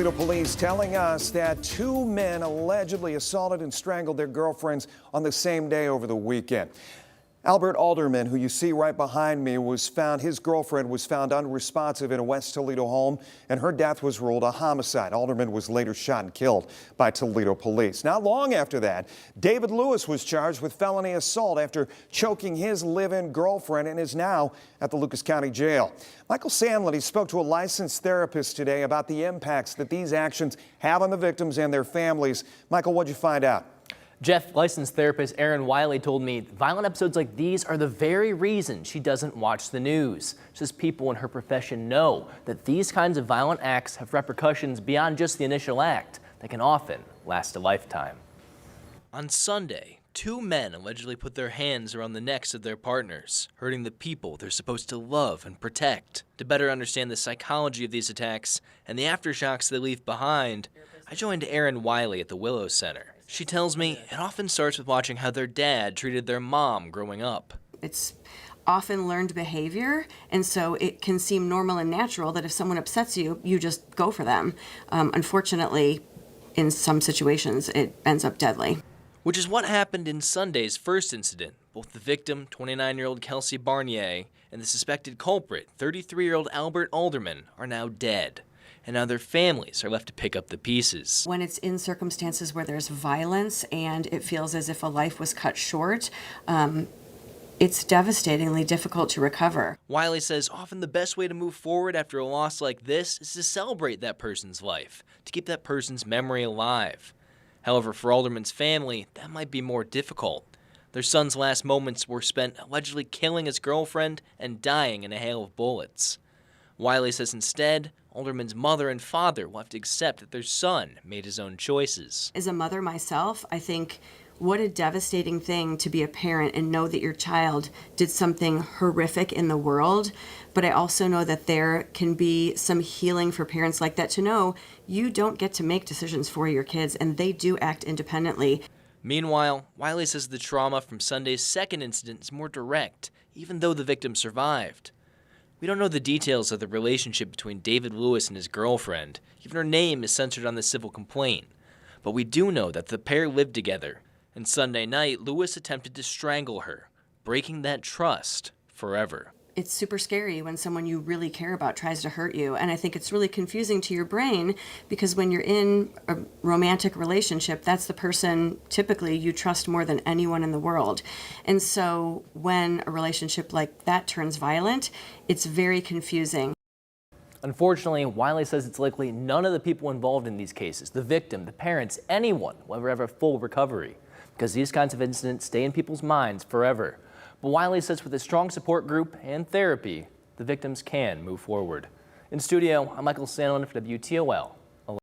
Toledo police telling us that two men allegedly assaulted and strangled their girlfriends on the same day over the weekend. Albert Alderman, who you see right behind me, his girlfriend was found unresponsive in a West Toledo home, and her death was ruled a homicide. Alderman was later shot and killed by Toledo police. Not long after that, David Lewis was charged with felony assault after choking his live-in girlfriend and is now at the Lucas County Jail. Michael Sandlin, he spoke to a licensed therapist today about the impacts that these actions have on the victims and their families. Michael, what'd you find out? Jeff, licensed therapist Erin Wiley told me violent episodes like these are the very reason she doesn't watch the news. She says people in her profession know that these kinds of violent acts have repercussions beyond just the initial act that can often last a lifetime. On Sunday, two men allegedly put their hands around the necks of their partners, hurting the people they're supposed to love and protect. To better understand the psychology of these attacks and the aftershocks they leave behind, I joined Erin Wiley at the Willow Center. She tells me it often starts with watching how their dad treated their mom growing up. It's often learned behavior, and so it can seem normal and natural that if someone upsets you, you just go for them. Unfortunately, in some situations, it ends up deadly. Which is what happened in Sunday's first incident. Both the victim, 29-year-old Kelsey Barnier, and the suspected culprit, 33-year-old Albert Alderman, are now dead. And now their families are left to pick up the pieces. When it's in circumstances where there's violence and it feels as if a life was cut short, it's devastatingly difficult to recover. Wiley says often the best way to move forward after a loss like this is to celebrate that person's life, to keep that person's memory alive. However, for Alderman's family, that might be more difficult. Their son's last moments were spent allegedly killing his girlfriend and dying in a hail of bullets. Wiley says instead, Alderman's mother and father will have to accept that their son made his own choices. As a mother myself, I think what a devastating thing to be a parent and know that your child did something horrific in the world. But I also know that there can be some healing for parents like that to know you don't get to make decisions for your kids and they do act independently. Meanwhile, Wiley says the trauma from Sunday's second incident is more direct, even though the victim survived. We don't know the details of the relationship between David Lewis and his girlfriend. Even her name is censored on the civil complaint. But we do know that the pair lived together. And Sunday night, Lewis attempted to strangle her, breaking that trust forever. It's super scary when someone you really care about tries to hurt you. And I think it's really confusing to your brain because when you're in a romantic relationship, that's the person typically you trust more than anyone in the world. And so when a relationship like that turns violent, it's very confusing. Unfortunately, Wiley says it's likely none of the people involved in these cases, the victim, the parents, anyone, will ever have a full recovery because these kinds of incidents stay in people's minds forever. But Wiley says with a strong support group and therapy, the victims can move forward. In studio, I'm Michael Sandlin for WTOL.